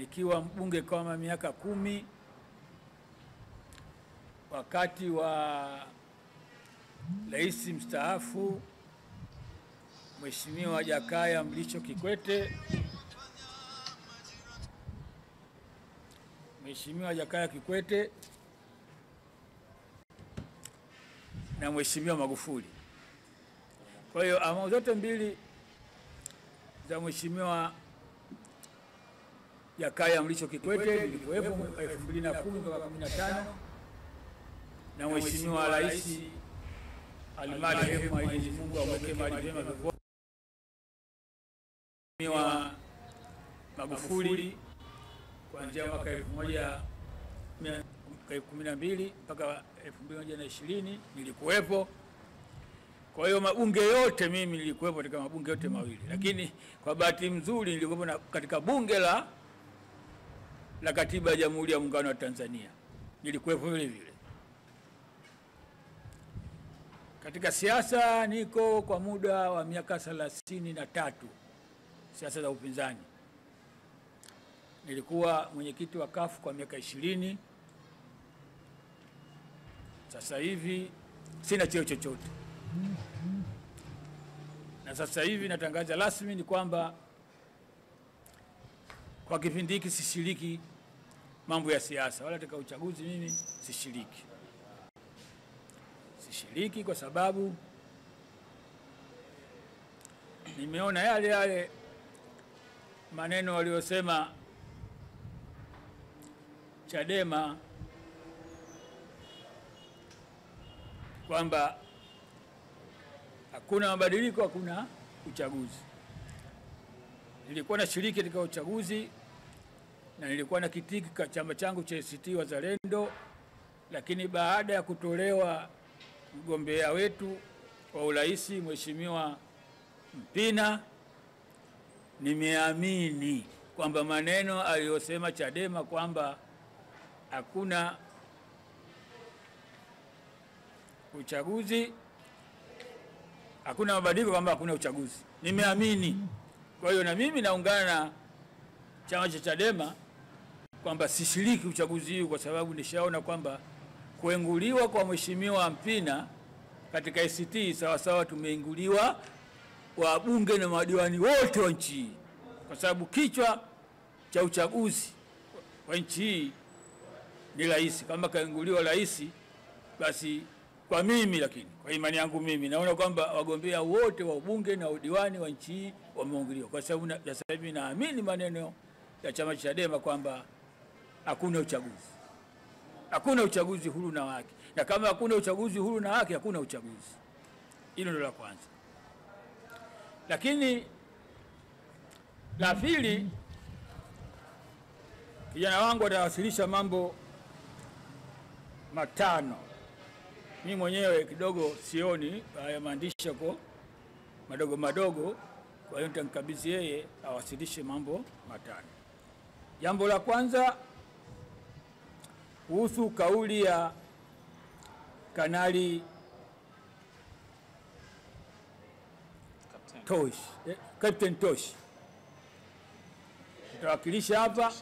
nikiwa mbunge kama miaka 10 wakati wa rais mstaafu Mheshimiwa Jakaya Mrisho Kikwete. Mheshimiwa Jakaya Kikwete na Mheshimiwa Magufuli. Kwa hiyo awamu zote mbili za Mheshimiwa Jakaya Mrisho Kikwete nilikuwepo 2010 mpaka 2015 na Mheshimiwa Rais Almarehemu Mwenyezi Mungu amweke mahali pema peponi Mheshimiwa Magufuli kuanzia mwaka 2012 mpaka 2020 nilikuwepo. Kwa hiyo mabunge yote mimi nilikuwepo katika mabunge yote mawili, lakini kwa bahati nzuri nilikuwepo katika bunge la Katiba ya Jamhuri ya Muungano wa Tanzania, nilikuwepo vile vile. Katika siasa niko kwa muda wa miaka 33, siasa za upinzani. Nilikuwa mwenyekiti wa CUF kwa miaka 20. Sasa hivi sina cheo chochote. Na sasa hivi natangaza rasmi ni kwamba kwa kipindi hiki sishiriki mambo ya siasa wala katika uchaguzi. Mimi sishiriki kwa sababu nimeona yale maneno waliosema Chadema kwamba hakuna mabadiliko, hakuna uchaguzi. Nilikuwa nashiriki katika uchaguzi na nilikuwa na kitiki kwa chama changu cha ACT Wazalendo, lakini baada ya kutolewa mgombea wetu wa urais Mheshimiwa Mpina, nimeamini kwamba maneno aliyosema Chadema kwamba hakuna uchaguzi, hakuna mabadiliko, kwamba hakuna uchaguzi, nimeamini. Kwa hiyo na mimi naungana na chama cha Chadema kwamba sishiriki uchaguzi huu, kwa sababu nishaona kwamba kuenguliwa kwa Mheshimiwa Mpina katika ACT sawasawa tumeinguliwa wabunge na madiwani wote wa nchi hii, kwa sababu kichwa cha uchaguzi wa nchi hii ni rais. Kama kaenguliwa rais, basi kwa mimi, lakini kwa imani yangu mimi naona kwamba wagombea wote wa ubunge na udiwani wa nchi hii wameingiliwa, kwa sababu sasa hivi naamini maneno ya chama cha Chadema kwamba hakuna uchaguzi. Hakuna uchaguzi huru na haki. Na kama hakuna uchaguzi huru na haki, hakuna uchaguzi. Hilo ndio la kwanza. Lakini la pili, kijana wangu atawasilisha mambo matano. Mimi mwenyewe kidogo sioni haya maandishi yako madogo, kwa hiyo nitamkabidhi yeye awasilishe mambo matano. Jambo la kwanza kuhusu kauli ya Kanali Captain Tosh. Nitawakilisha hapa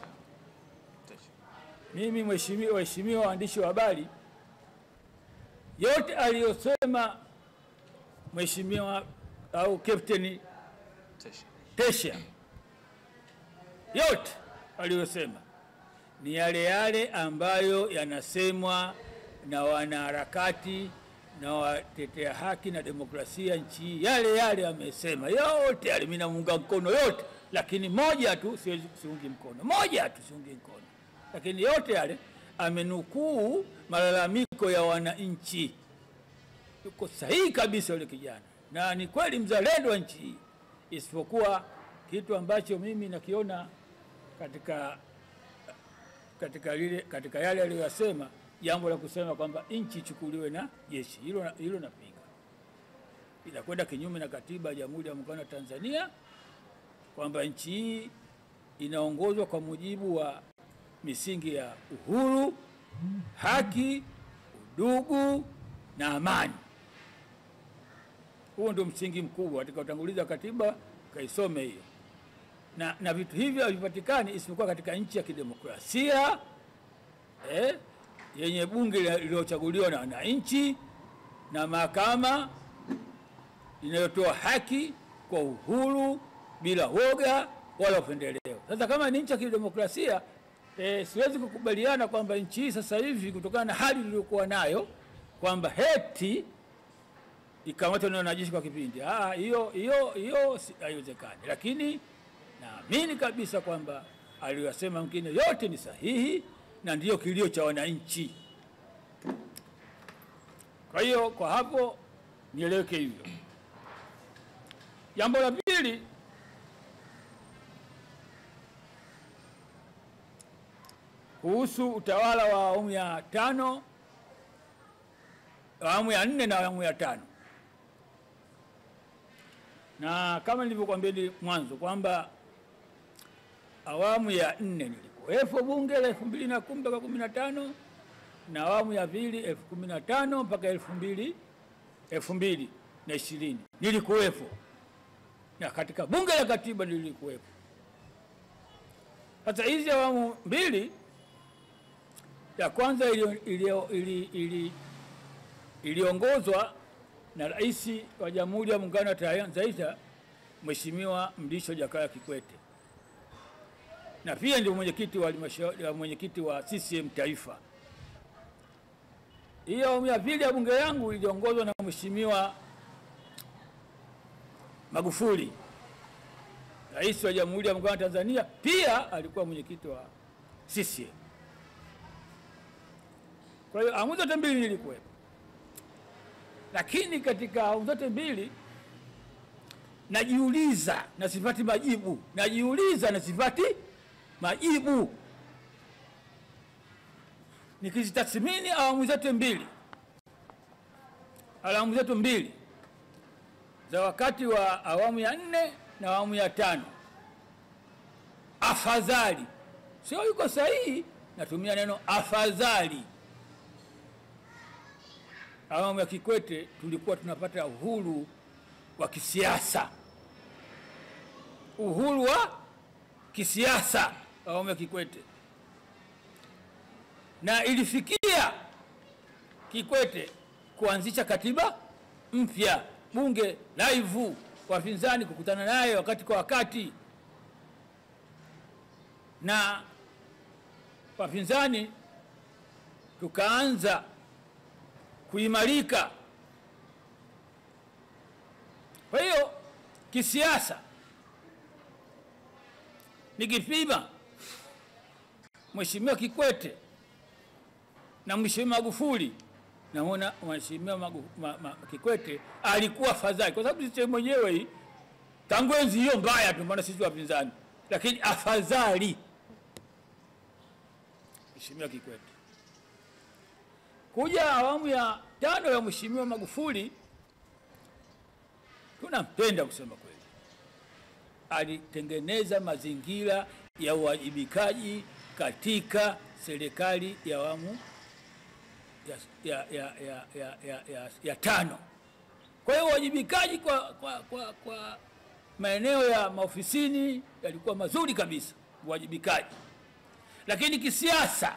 mimi mheshimiwa waandishi wa habari, yote aliyosema mheshimiwa au Captain Tesha, yote aliyosema ni yale ambayo yanasemwa na wanaharakati na watetea haki na demokrasia nchi. Yale amesema yote yale, mimi namunga mkono yote, lakini moja tu siungi mkono, lakini yote yale amenukuu malalamiko ya wananchi. Yuko sahihi kabisa yule kijana, na ni kweli mzalendo wa nchi hii, isipokuwa kitu ambacho mimi nakiona katika yale aliyosema, jambo la kusema kwamba nchi ichukuliwe na jeshi, hilo napinga. Inakwenda kinyume na katiba ya Jamhuri ya Muungano wa Tanzania, kwamba nchi hii inaongozwa kwa mujibu wa misingi ya uhuru, haki, udugu na amani. Huo ndio msingi mkubwa. Katika utangulizi wa katiba kaisome hiyo. na vitu hivyo havipatikani isipokuwa katika nchi ya kidemokrasia yenye bunge lililochaguliwa na wananchi na mahakama inayotoa haki kwa uhuru bila woga wala upendeleo. Sasa kama ni nchi ya kidemokrasia, siwezi kukubaliana kwamba nchi hii sasa hivi kutokana na hali iliyokuwa nayo kwamba heti ikamatwa na wanajeshi kwa kipindi. Hiyo haiwezekani. Lakini naamini kabisa kwamba aliyosema mwingine yote ni sahihi na ndiyo kilio cha wananchi. Kwa hiyo kwa hapo nieleweke hivyo. Jambo la pili, kuhusu utawala wa awamu ya 5, awamu ya 4 na awamu ya 5. Na kama nilivyokuambia mwanzo kwamba awamu ya 4 nilikuwepo bunge la 2010 mpaka 15 na awamu ya 2 2015 mpaka 2020 nilikuwepo, na katika bunge la katiba nilikuwepo. Sasa hizi awamu mbili, ya kwanza iliongozwa na Rais wa Jamhuri ya Muungano wa Tanzania Mheshimiwa Mrisho Jakaya Kikwete, na pia ndio mwenyekiti wa CCM Taifa. Hiyo awamu ya pili ya bunge yangu iliongozwa na Mheshimiwa Magufuli, Rais wa Jamhuri ya Muungano wa Tanzania, pia alikuwa mwenyekiti wa CCM. Kwa hiyo awamu zote mbili nilikuwepo. Lakini katika awamu zote mbili najiuliza na sipati majibu. Nikizitathmini awamu zote mbili za wakati wa awamu ya 4 na awamu ya 5, afadhali, sio yuko sahihi, natumia neno afadhali, awamu ya Kikwete tulikuwa tunapata uhuru wa kisiasa. Uhuru wa kisiasa awamu ya Kikwete. Na ilifikia Kikwete kuanzisha katiba mpya, bunge live, wapinzani kukutana naye wakati kwa wakati, na wapinzani tukaanza kuimarika. Kwa hiyo kisiasa nikipima Mheshimiwa Kikwete na Mheshimiwa Magufuli, naona Mheshimiwa Kikwete alikuwa afadhali, kwa sababu sisi mwenyewe hii tangu enzi hiyo mbaya tu, mbona sisi wapinzani, lakini afadhali Mheshimiwa Kikwete. Kuja awamu ya 5 ya Mheshimiwa Magufuli, tunampenda kusema kweli, alitengeneza mazingira ya uwajibikaji katika serikali ya awamu ya 5. Kwa hiyo uwajibikaji kwa maeneo ya maofisini yalikuwa mazuri kabisa, uwajibikaji. Lakini kisiasa,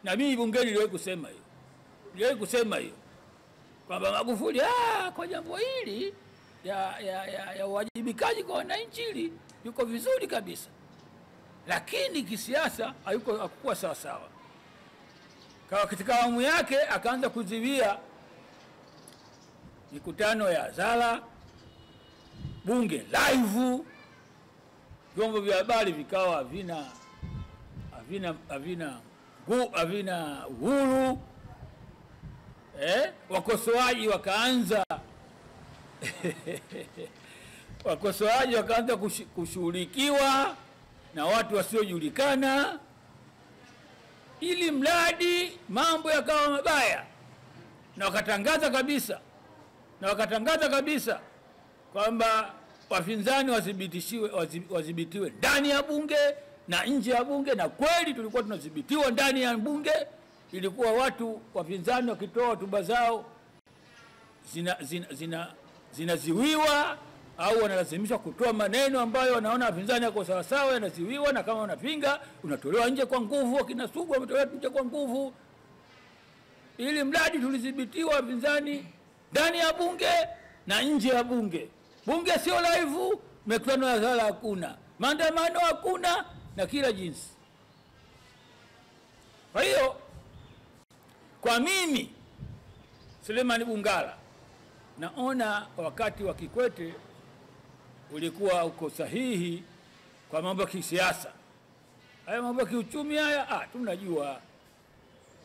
na mimi bungeni niliwahi kusema hiyo kwamba Magufuli kwa jambo hili ya uwajibikaji kwa wananchi hili yuko vizuri kabisa, lakini kisiasa hakuwa sawa sawa. Katika awamu yake akaanza kuziwia mikutano ya hadhara, bunge live, vyombo vya habari vikawa havina uhuru, wakosoaji wakaanza kushughulikiwa na watu wasiojulikana, ili mradi mambo yakawa mabaya, na wakatangaza kabisa kwamba wapinzani wadhibitiwe ndani ya bunge na nje ya bunge. Na kweli tulikuwa tunadhibitiwa ndani ya bunge. Ilikuwa watu wapinzani wakitoa hotuba zao zinaziwiwa au wanalazimishwa kutoa maneno ambayo wanaona wapinzani yako sawa sawa, yanaziwiwa, na kama unapinga unatolewa nje kwa nguvu. Akina Sugu wametolewa nje kwa nguvu, ili mradi tulidhibitiwa wapinzani ndani ya bunge na nje ya bunge. Bunge sio live, mikutano ya hadhara hakuna, maandamano hakuna, na kila jinsi. Kwa hiyo kwa mimi Suleiman Bungala naona wakati wa Kikwete ulikuwa uko sahihi kwa mambo ya kisiasa. Haya mambo ya kiuchumi haya, tunajua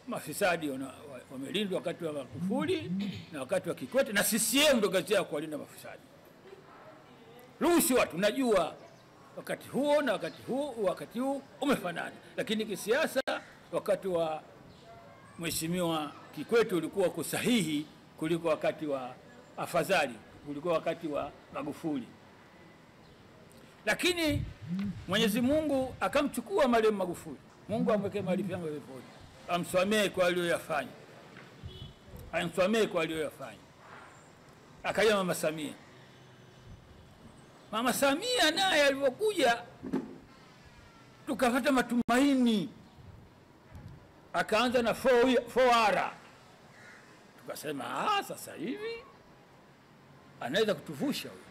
mafisadi wamelindwa wakati wa Magufuli na wakati wa Kikwete, na CCM ndio kazi yao kuwalinda mafisadi. Rushwa tunajua wakati huo na wakati huu umefanana, lakini kisiasa wakati wa Mheshimiwa Kikwete ulikuwa uko sahihi kuliko wakati wa afadhali kuliko wakati wa Magufuli. Lakini Mwenyezi Mungu akamchukua marehemu Magufuli. Mungu amwekee mahali pema peponi, amsamehe kwa aliyoyafanya, amsamehe kwa aliyoyafanya. Akaja Mama Samia. Mama Samia naye alipokuja tukapata matumaini, akaanza na 4R. Tukasema sasa hivi anaweza kutuvusha huyu.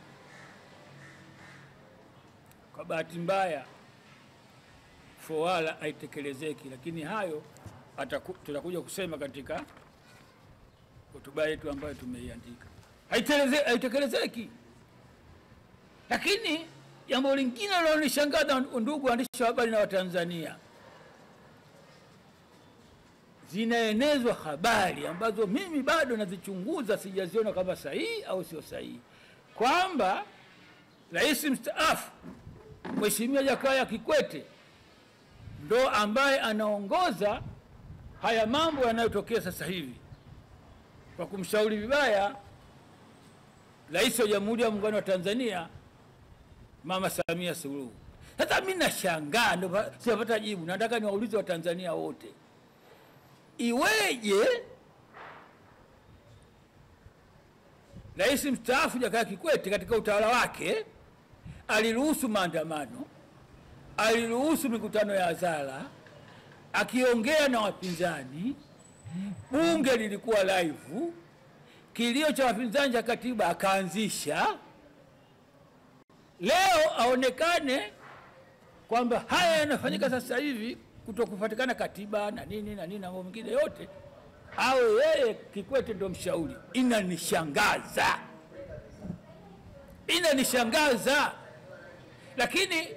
Kwa bahati mbaya 4R haitekelezeki, lakini hayo tutakuja kusema katika hotuba yetu ambayo tumeiandika. Haitekelezeki. Lakini jambo lingine linalonishangaza, ndugu waandishi wa habari na Watanzania, zinaenezwa habari ambazo mimi bado nazichunguza, sijaziona kama sahihi au sio sahihi, kwamba Rais mstaafu Mheshimiwa Jakaya Kikwete ndo ambaye anaongoza haya mambo yanayotokea sasa hivi kwa kumshauri vibaya Rais wa Jamhuri ya Muungano wa Tanzania Mama Samia Suluhu. Sasa mimi nashangaa, ndio sipata jibu. Nataka niwaulize Watanzania wote, iweje Rais mstaafu Jakaya Kikwete katika utawala wake aliruhusu maandamano, aliruhusu mikutano ya hadhara, akiongea na wapinzani, bunge lilikuwa live, kilio cha wapinzani cha katiba akaanzisha, leo aonekane kwamba haya yanafanyika sasa hivi kutokupatikana katiba na nini na mambo mengine yote, awe yeye Kikwete ndio mshauri? Inanishangaza, inanishangaza. Lakini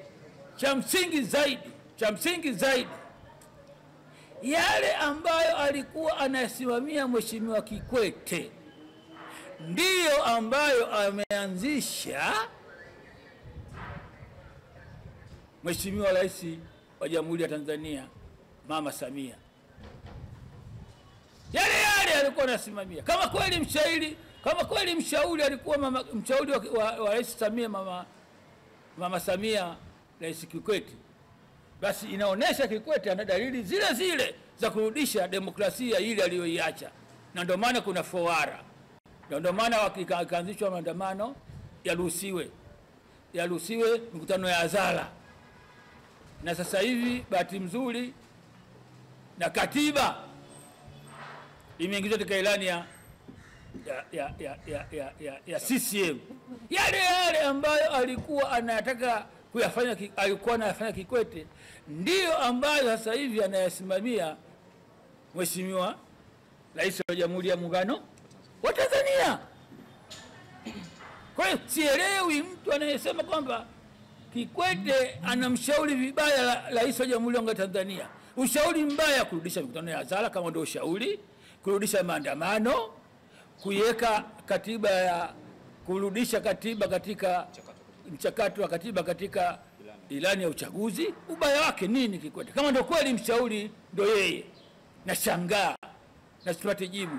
cha msingi zaidi yale ambayo alikuwa anasimamia Mheshimiwa Kikwete ndiyo ambayo ameanzisha Mheshimiwa Rais wa Jamhuri ya Tanzania Mama Samia. Yale alikuwa anasimamia. Kama kweli mshauri alikuwa mshauri wa Rais Samia, Mama Samia Rais Kikwete, basi inaonesha Kikwete ana dalili zile za kurudisha demokrasia ile aliyoiacha. Na ndio maana kuna 4R. Ndio maana wakaanzishwa maandamano yaruhusiwe mikutano ya hadhara. Na sasa hivi bahati mzuri na katiba imeingizwa katika ilani ya CCM. Yale ambayo alikuwa anataka anayafanya Kikwete ndiyo ambayo sasa hivi anayasimamia Mheshimiwa Rais wa Jamhuri ya Muungano wa Tanzania. Kwa hiyo sielewi mtu anayesema kwamba Kikwete anamshauri vibaya Rais wa Jamhuri ya Muungano wa Tanzania. Ushauri mbaya kurudisha mikutano ya hadhara kama ndio ushauri, kurudisha maandamano, kuweka katiba kurudisha katiba katika mchakato wa katiba katika ilani ya uchaguzi. Ubaya wake nini Kikwete? Kama ndio kweli mshauri ndio yeye, nashangaa na sipate jibu.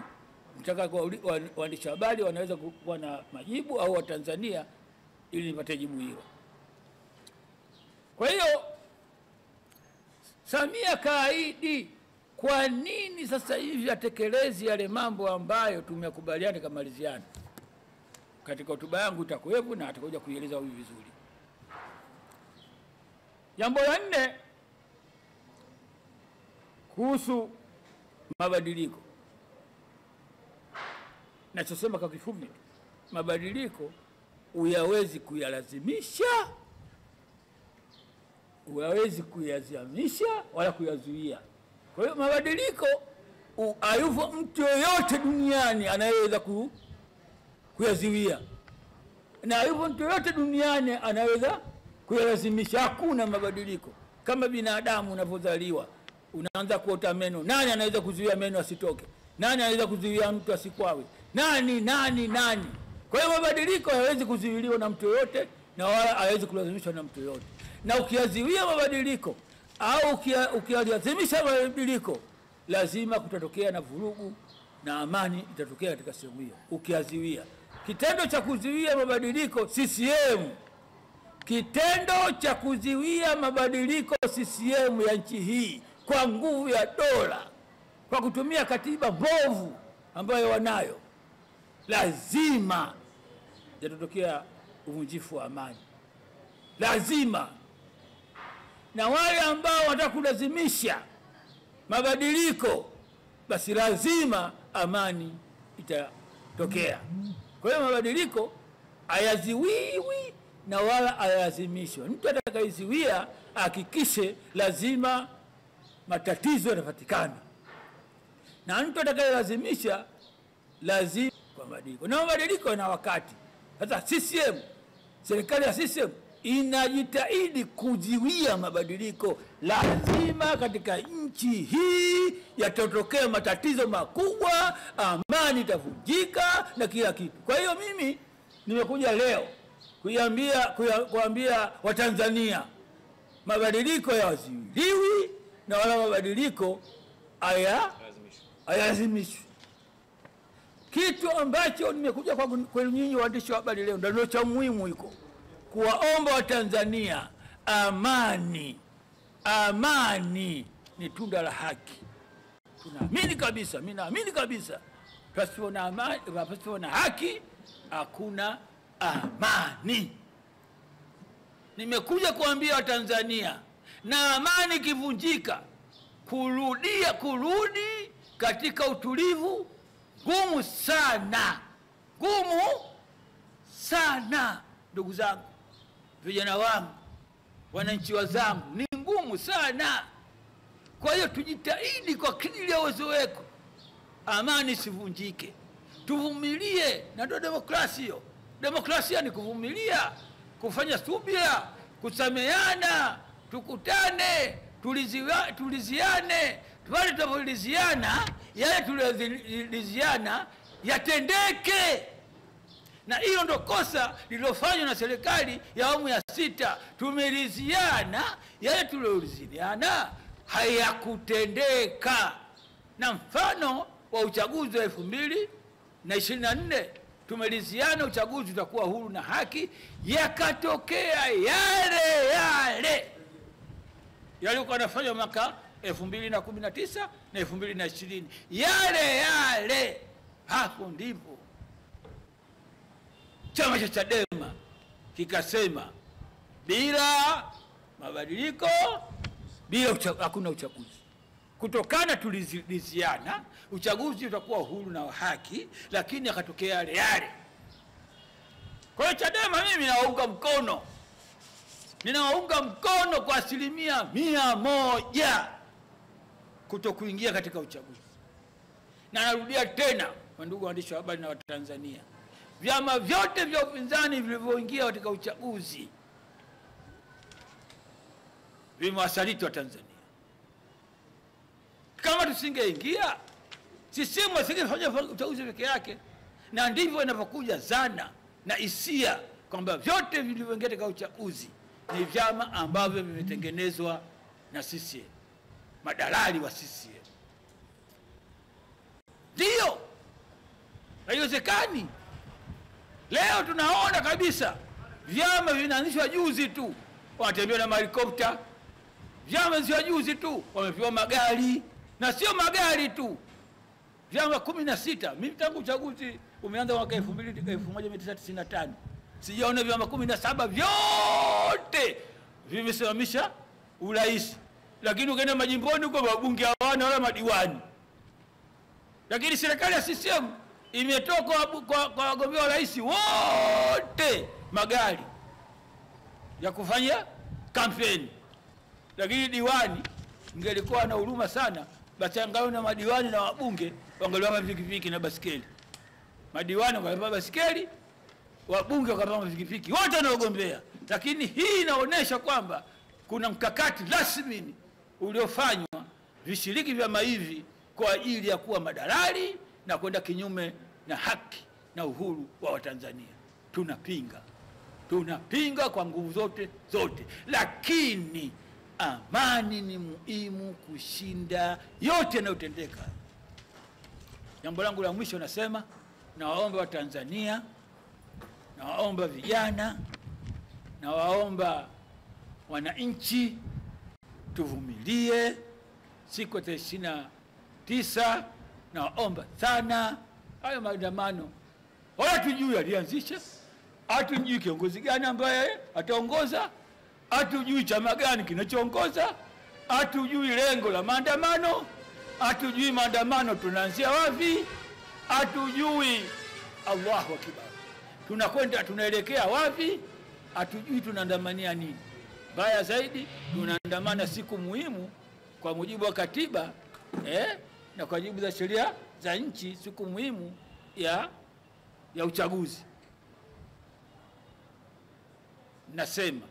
Nataka kwa waandishi habari wanaweza kuwa na majibu, au Watanzania, ili nipate jibu hilo. Kwa hiyo Samia kaahidi, kwa nini sasa hivi atekelezi yale mambo ambayo tumekubaliana kama maliziano? katika hotuba yangu itakuwepo na atakuja kuieleza huyu vizuri. Jambo la 4 kuhusu mabadiliko. Nachosema kwa kifupi, mabadiliko uyawezi kuyalazimisha, uyawezi kuyaziamisha wala kuyazuia. Kwa hiyo mabadiliko hayupo mtu yoyote duniani anayeweza kuyazuia, na hayupo mtu yoyote duniani anaweza kuyalazimisha. Hakuna mabadiliko. Kama binadamu unapozaliwa unaanza kuota meno, nani anaweza kuzuia meno asitoke? Nani anaweza kuzuia mtu asikwawe? Nani? Kwa hiyo mabadiliko hayawezi kuzuiliwa na mtu yoyote na wala hayawezi kulazimishwa na mtu yoyote. Na ukiyazuia mabadiliko au ukilazimisha mabadiliko, lazima kutatokea na vurugu na amani itatokea katika sehemu hiyo. Ukiyazuia, kitendo cha kuzuia mabadiliko CCM, kitendo cha kuzuia mabadiliko CCM ya nchi hii kwa nguvu ya dola, kwa kutumia katiba mbovu ambayo wanayo, lazima yatatokea uvunjifu wa amani. Lazima. Na wale ambao wanataka kulazimisha mabadiliko, basi lazima amani itatokea. Kwa hiyo mabadiliko hayaziwiwi na wala hayalazimishwa. Mtu atakayeziwia hakikishe lazima matatizo yanapatikana, na mtu atakayelazimisha lazima kwa mabadiliko. Na mabadiliko yana wakati. Sasa CCM, serikali ya CCM inajitahidi kuziwia mabadiliko. Lazima katika nchi hii yatatokea matatizo makubwa, amani itavunjika na kila kitu. Kwa hiyo mimi nimekuja leo kuambia Watanzania mabadiliko hayazuiliwi na wala mabadiliko hayalazimishwi. Kitu ambacho nimekuja kwenu nyinyi waandishi wa habari leo ndio cha muhimu iko kuwaomba Watanzania, amani. Amani ni tunda la haki. Tunaamini kabisa, mimi naamini kabisa, pasipo na amani, pasipo na haki hakuna amani. Nimekuja kuambia Watanzania, na amani kivunjika, kurudi katika utulivu ngumu sana. Ngumu sana, ndugu zangu, vijana wangu, wananchi wazangu, ni ngumu sana. Kwa hiyo tujitahidi kwa kadiri ya uwezo wetu amani sivunjike. Tuvumilie, na ndio demokrasia. Demokrasia ni kuvumilia, kufanya subira, kusameheana, tukutane, tuliziane. Pale tunapoliziana, yale tuliziana yatendeke. Na hiyo ndo kosa lililofanywa na serikali ya awamu ya 6. Tumeliziana, yale tulioliziana hayakutendeka. Na mfano wa uchaguzi wa 2024, tumeliziana uchaguzi utakuwa huru na haki, yakatokea yale yalikuwa yanafanywa mwaka 2019 na 2020, yale. Hapo ndipo chama cha Chadema kikasema bila mabadiliko, hakuna uchaguzi. Kutokana tuliziana uchaguzi utakuwa huru na haki, lakini akatokea yale. Kwa hiyo Chadema mimi ninawaunga mkono kwa 100% kutokuingia katika uchaguzi. Na narudia tena, ndugu waandishi wa habari na Watanzania, vyama vyote vya upinzani vilivyoingia katika uchaguzi vimewasaliti wa Tanzania. Kama tusingeingia, CCM asingefanya uchaguzi peke yake. Na ndivyo inapokuja zana na hisia kwamba vyote vilivyoingia katika uchaguzi ni vyama ambavyo vimetengenezwa na CCM, madalali wa CCM. Ndio, haiwezekani. Leo tunaona kabisa vyama vinaanzishwa juzi tu, wanatembea na helikopta. Vyama sio juzi tu wamepewa magari, na sio magari tu, vyama 16. Mimi tangu uchaguzi umeanza mwaka 1995. Sijaona vyama 17 vyote vimesimamisha urais. Lakini ukienda majimboni huko wabunge hawana wala madiwani. Lakini serikali ya CCM imetoa kwa wagombea wa rais wote magari ya kufanya kampeni. Lakini diwani ingelikuwa na huruma sana, basi angalau na madiwani na wabunge wangaliwa pikipiki na basikeli. Madiwani wangaliwa basikeli, wabunge wangaliwa pikipiki, wote wanaogombea. Lakini hii inaonyesha kwamba kuna mkakati rasmi uliofanywa vishiriki vyama hivi kwa ajili ya kuwa madalali na kwenda kinyume na haki na uhuru wa Watanzania. Tunapinga kwa nguvu zote, lakini amani ni muhimu kushinda yote yanayotendeka. Jambo langu la mwisho nasema, nawaomba Watanzania, nawaomba vijana, nawaomba wananchi, tuvumilie siku ya 29. Nawaomba sana, hayo maandamano wala tujui alianzisha, hatujui kiongozi gani ambaye ataongoza, hatujui chama gani kinachoongoza, hatujui lengo la maandamano, hatujui maandamano tunaanzia wapi, hatujui Allahu Akbar, tunakwenda tunaelekea wapi, hatujui tunaandamania nini. Baya zaidi, tunaandamana siku muhimu kwa mujibu wa katiba na kwa mujibu za sheria za nchi, siku muhimu ya uchaguzi. Nasema